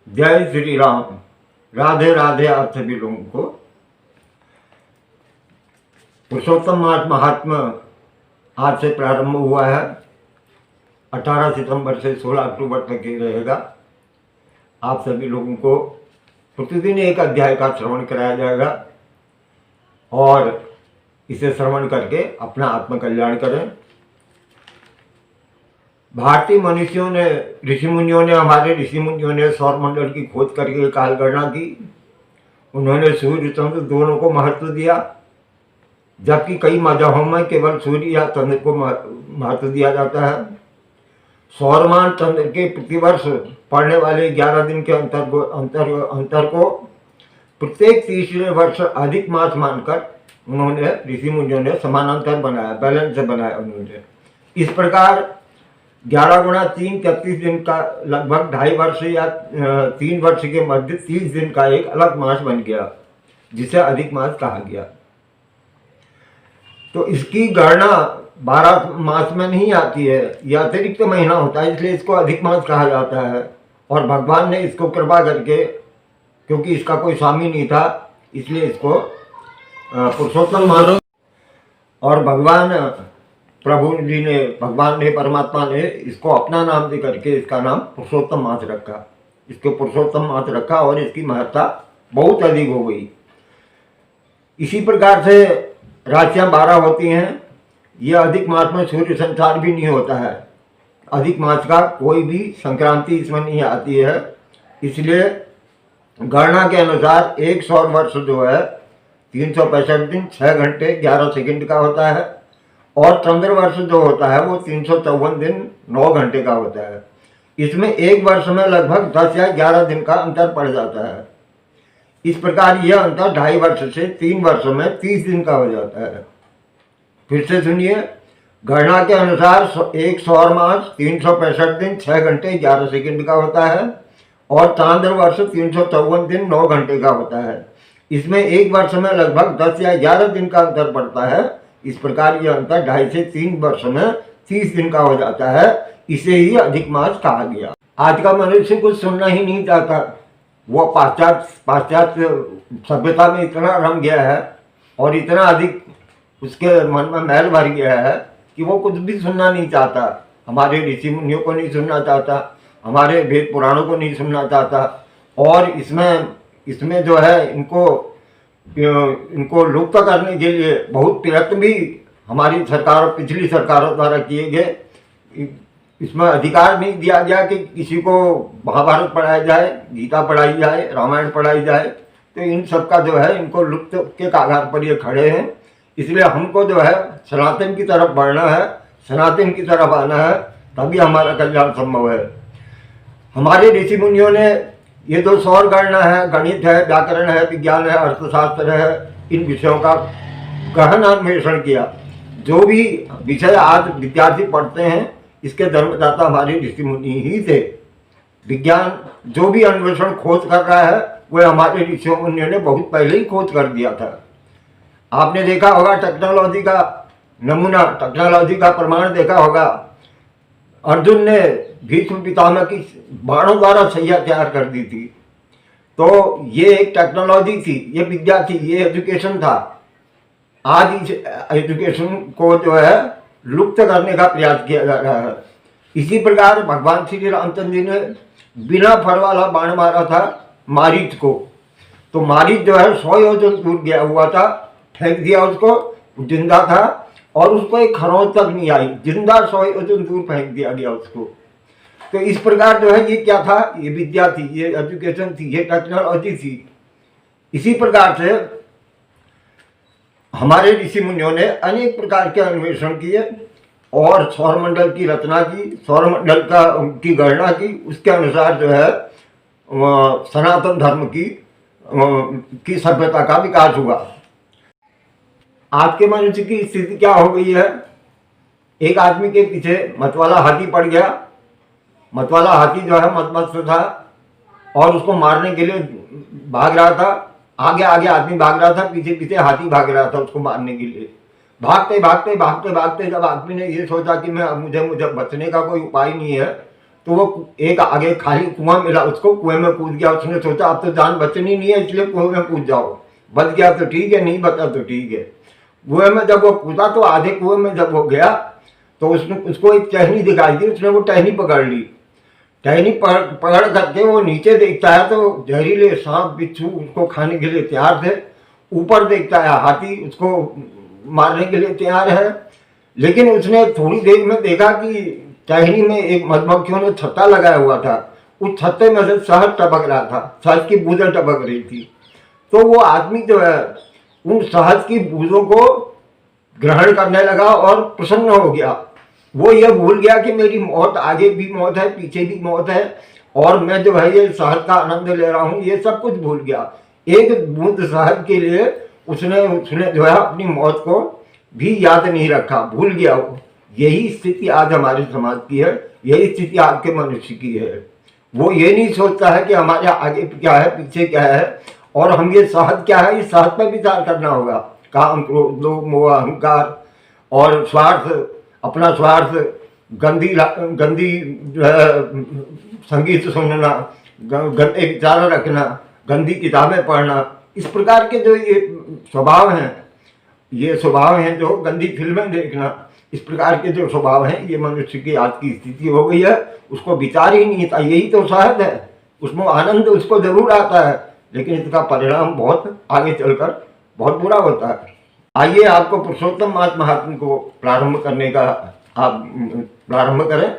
जय श्री राम। राधे राधे आप सभी लोगों को। पुरुषोत्तम मास महात्मा आज से प्रारंभ हुआ है। 18 सितंबर से 16 अक्टूबर तक ये रहेगा। आप सभी लोगों को प्रतिदिन एक अध्याय का श्रवण कराया जाएगा और इसे श्रवण करके अपना आत्मकल्याण करें। भारतीय मनुष्यों ने हमारे ऋषि मुनियों ने सौर मंडल की खोज करके काल गणना की। उन्होंने सूर्य चंद्र दोनों को महत्व दिया, जबकि कई मजहबों में केवल सूर्य या चंद्र को महत्व दिया जाता है। सौरमान चंद्र के प्रतिवर्ष पड़ने वाले 11 दिन के अंतर को प्रत्येक तीसरे वर्ष अधिक मास मानकर उन्होंने ऋषि मुनियों ने समानांतर बनाया, बैलेंस बनाया उन्होंने। इस प्रकार 11 गुणा 3 33 दिन का लगभग 2.5 वर्ष या 3 वर्ष के मध्य 30 दिन का एक अलग मास बन गया, जिसे अधिक मास कहा गया। तो इसकी गणना 12 मास में नहीं आती है, यह अतिरिक्त महीना होता है, इसलिए इसको अधिक मास कहा जाता है। और भगवान ने इसको कृपा करके, क्योंकि इसका कोई स्वामी नहीं था, इसलिए इसको पुरुषोत्तम मास। और भगवान ने परमात्मा ने इसको अपना नाम दे करके इसका नाम पुरुषोत्तम मास रखा। इसको पुरुषोत्तम मास रखा और इसकी महत्ता बहुत अधिक हो गई। इसी प्रकार से राशियां 12 होती हैं। यह अधिक मास में सूर्य संचार भी नहीं होता है। अधिक मास का कोई भी संक्रांति इसमें नहीं आती है। इसलिए गणना के अनुसार एक सौर वर्ष जो है 365 दिन 6 घंटे 11 सेकंड का होता है, और चंद्र वर्ष जो होता है वो 354 दिन 9 घंटे का होता है। इसमें एक वर्ष में लगभग 10 या 11 दिन का अंतर पड़ जाता है। इस प्रकार यह अंतर 2.5 वर्ष से 3 वर्षों में 30 दिन का हो जाता है। फिर से सुनिए, गणना के अनुसार एक सौर मास 365 दिन 6 घंटे 11 सेकंड का होता है, और चांद्र वर्ष 354 दिन 9 घंटे का होता है। इसमें एक वर्ष में लगभग 10 या 11 दिन का अंतर पड़ता है। इस प्रकार यह अंतर 2.5 से 3 वर्ष में 30 दिन का हो जाता है। इसे ही अधिक मास कहा गया। आज का मनुष्य कुछ सुनना ही नहीं चाहता। वो पाश्चात्य सभ्यता में इतना रम गया है और इतना अधिक उसके मन में मैल भर गया है कि वो कुछ भी सुनना नहीं चाहता। हमारे ऋषि मुनियों को नहीं सुनना चाहता, हमारे वेद पुराणों को नहीं सुनना चाहता। और इसमें जो है इनको लुप्त करने के लिए बहुत प्रयत्न भी हमारी पिछली सरकारों द्वारा किए गए। इसमें अधिकार नहीं दिया गया कि किसी को महाभारत पढ़ाया जाए, गीता पढ़ाई जाए, रामायण पढ़ाई जाए। तो इन सब का जो है इनको लुप्त के कागार पर ये खड़े हैं। इसलिए हमको जो है सनातन की तरफ बढ़ना है, सनातन की तरफ आना है, तभी हमारा कल्याण संभव है। हमारे ऋषि मुनियों ने ये जो सौर गणना है, गणित है, व्याकरण है, विज्ञान है, अर्थशास्त्र है, इन विषयों का गहन अन्वेषण किया। जो भी विषय आज विद्यार्थी पढ़ते हैं, इसके जन्मदाता हमारे ऋषि मुनि ही थे। विज्ञान जो भी अन्वेषण खोज कर रहा है, वह हमारे ऋषि मुनियों ने बहुत पहले ही खोज कर दिया था। आपने देखा होगा टेक्नोलॉजी का नमूना, टेक्नोलॉजी का प्रमाण देखा होगा। अर्जुन ने भीष्म पितामह की बाणों द्वारा सैया तैयार कर दी थी। तो ये एक टेक्नोलॉजी थी, ये विद्या थी, ये एजुकेशन था। आज इस एजुकेशन को जो है लुप्त करने का प्रयास किया जा रहा है। इसी प्रकार भगवान श्री रामचंद्र जी ने बिना फर वाला बाण मारा था मारीच को। तो मारीच जो है 100 योजन दूर गया हुआ था, फेंक दिया उसको, जिंदा था, और उसको एक खरोंच तक नहीं आई, जिंदा 100 योजन दूर फेंक दिया गया उसको। तो इस प्रकार जो है ये क्या था, ये विद्या थी, ये एजुकेशन थी, ये टेक्नोलॉजी थी। इसी प्रकार से हमारे ऋषि मुनियों ने अनेक प्रकार के अन्वेषण किए और सौरमंडल की रचना की, सौरमंडल की गणना की। उसके अनुसार जो है सनातन धर्म की सभ्यता का विकास हुआ। आज के मनुष्य की स्थिति क्या हो गई है, एक आदमी के पीछे मतवाला हाथी पड़ गया। मतवाला हाथी जो है मतमस्त था और उसको मारने के लिए भाग रहा था। आगे आगे आदमी भाग रहा था, पीछे पीछे हाथी भाग रहा था उसको मारने के लिए। भागते भागते भागते भागते जब आदमी ने ये सोचा कि मुझे बचने का कोई उपाय नहीं है, तो वो एक आगे खाली कुआं मिला उसको, कुएं में कूद गया। उसने सोचा अब तो जान बचनी नहीं है, इसलिए कुएं में कूद जाओ, बच गया तो ठीक है, नहीं बचा तो ठीक है। कुएं में जब वो कूदा तो आधे कुएं में जब वो गया तो उसने उसको एक टहनी दिखाई दी, उसने वो टहनी पकड़ ली। टहनी पकड़ करके वो नीचे देखता है तो जहरीले सांप बिच्छू उसको खाने के लिए तैयार थे। ऊपर देखता है हाथी उसको मारने के लिए तैयार है। लेकिन उसने थोड़ी देर में देखा कि टहनी में एक मधुमक्खियों ने छत्ता लगाया हुआ था, उस छत्ते में से शहद टपक रहा था, शहद की बूंदें टपक रही थी। तो वो आदमी जो है उन शहद की बूंदों को ग्रहण करने लगा और प्रसन्न हो गया। वो ये भूल गया कि मेरी मौत, आगे भी मौत है, पीछे भी मौत है, और मैं जो है ये शहद का आनंद ले रहा हूँ, ये सब कुछ भूल गया। एक बूंद शहद के लिए उसने जो है अपनी मौत को भी याद नहीं रखा, भूल गया वो। यही स्थिति आज हमारे समाज की है, यही स्थिति आज के मनुष्य की है। वो ये नहीं सोचता है कि हमारे आगे क्या है, पीछे क्या है, और हम ये शहद क्या है, इस शहद पर विचार करना होगा। काम, क्रोध, लोभ, मोह, अहंकार और स्वार्थ, अपना स्वार्थ, गंदी जो है संगीत सुनना, गंदे विचार रखना, गंदी किताबें पढ़ना, इस प्रकार के जो ये स्वभाव हैं जो गंदी फिल्में देखना, इस प्रकार के जो स्वभाव हैं, ये मनुष्य की आज की स्थिति हो गई है। उसको विचार ही नहीं था, यही तो शहद है, उसमें आनंद उसको जरूर आता है, लेकिन इसका परिणाम बहुत आगे चलकर बहुत बुरा होता है। आइए आपको पुरुषोत्तम मास महात्म्य को प्रारंभ करने का आप प्रारंभ करें।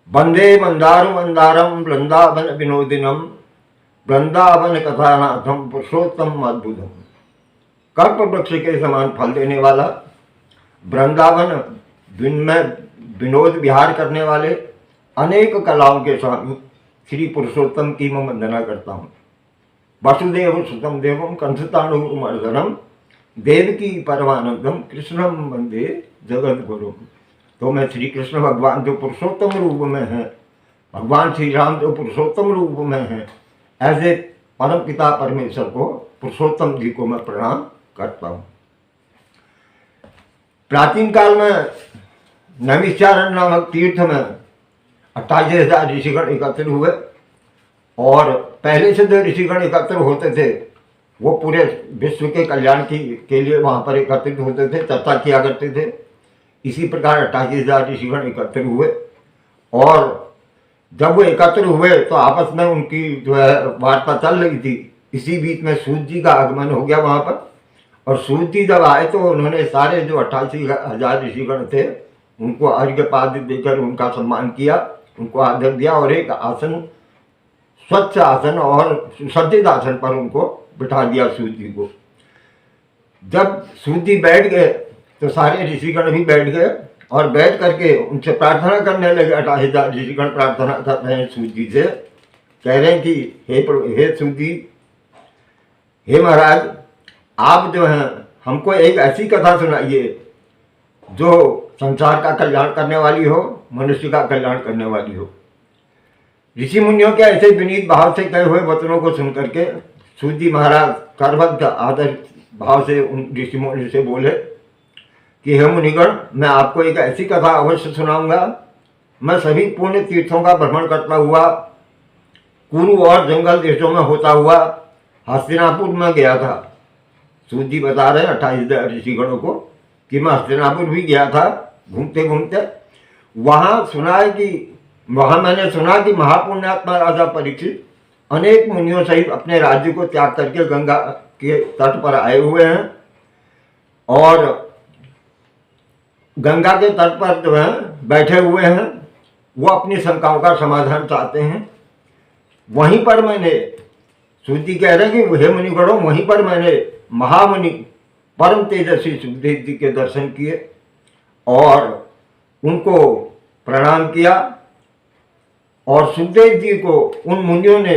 वंदे मंदार मंदारम वृंदावन विनोदिनम वृंदावन कथानाथम पुरुषोत्तम अद्भुतम। कल्प वृक्ष के समान फल देने वाला, वृंदावन में विनोद विहार करने वाले, अनेक कलाओं के स्वामी श्री पुरुषोत्तम की मैं वंदना करता हूँ। वसुदेव सुतम देवम कंसताणुमर्दनम देवकी परमानंदम कृष्णम वंदे जगत गुरु। तो मैं श्री कृष्ण भगवान जो पुरुषोत्तम रूप में है, भगवान श्री राम जो पुरुषोत्तम रूप में है, ऐसे परम पिता परमेश्वर को, पुरुषोत्तम जी को मैं प्रणाम करता हूँ। प्राचीन काल में नैमिषारण्य नामक तीर्थ में 28,000 ऋषिगण एकत्र हुए, और पहले से जो ऋषिगण एकत्र होते थे वो पूरे विश्व के कल्याण के लिए वहाँ पर एकत्रित होते थे, चर्चा किया करते थे। इसी प्रकार 28,000 ऋषिगण एकत्र हुए, और जब वो एकत्र हुए तो आपस में उनकी जो है वार्ता चल रही थी। इसी बीच में सूत जी का आगमन हो गया वहाँ पर, और सूत जी जब आए तो उन्होंने सारे जो 88,000 ऋषिगण थे उनको अर्घ्यपाद्य देकर उनका सम्मान किया, उनको आदर दिया, और एक आसन, स्वच्छ आसन और सुसज्जित आसन पर उनको बिठा दिया सूत जी को। जब सूत जी बैठ गए तो सारे ऋषिगण भी बैठ गए, और बैठ करके उनसे प्रार्थना करने लगे। 28,000 ऋषिगण प्रार्थना कर रहे हैं सूत जी से, कह रहे हैं कि हे सूत जी, हे महाराज, आप जो हैं हमको एक ऐसी कथा सुनाइए जो संसार का कल्याण करने वाली हो, मनुष्य का कल्याण करने वाली हो। ऋषि मुनियों के ऐसे विनीत भाव से कहे हुए वचनों को सुनकर के सूत जी महाराज करबद्ध आदर भाव से उन ऋषि मुनि से बोले कि हे मुनिगण, मैं आपको एक ऐसी कथा अवश्य सुनाऊंगा। मैं सभी पुण्य तीर्थों का भ्रमण करता हुआ कुरु और जंगल देशों में होता हुआ हस्तिनापुर में गया था। सूत जी बता रहे हैं 28,000 ऋषिगणों को कि मैं हस्तिनापुर भी गया था घूमते घूमते। वहाँ मैंने सुना कि महापुण्यात्मा राजा परीक्षित अनेक मुनियों सहित अपने राज्य को त्याग करके गंगा के तट पर आए हुए हैं, और गंगा के तट पर जो है बैठे हुए हैं, वो अपनी शंकाओं का समाधान चाहते हैं। वहीं पर मैंने, सूत जी कह रहे हैं कि हे मुनिगणों, वहीं पर मैंने महामुनि परम तेजस्वी सुखदेव जी के दर्शन किए और उनको प्रणाम किया, और सुखदेव जी को उन मुनियों ने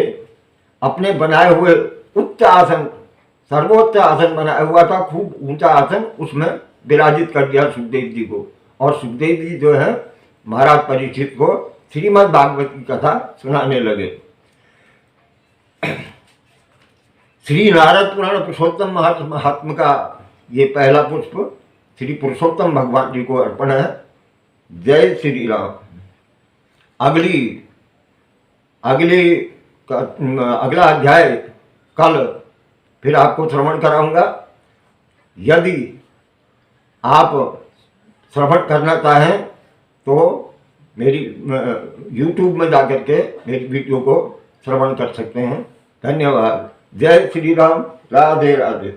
अपने बनाए हुए उच्च आसन, सर्वोच्च आसन बनाया हुआ था, खूब ऊंचा आसन, उसमें विराजित कर दिया सुखदेव जी को। और सुखदेव जी जो है महाराज परीक्षित को श्रीमद् भागवत की कथा सुनाने लगे। श्री नारद पुराण पुरुषोत्तम महात्म्य का ये पहला पुष्प श्री पुरुषोत्तम भगवान जी को अर्पण है। जय श्री राम। अगली अगली अगला अध्याय कल फिर आपको श्रवण कराऊंगा। यदि आप श्रवण करना चाहें तो मेरी YouTube में जाकर के मेरी वीडियो को श्रवण कर सकते हैं। धन्यवाद। जय श्री राम। राधे राधे।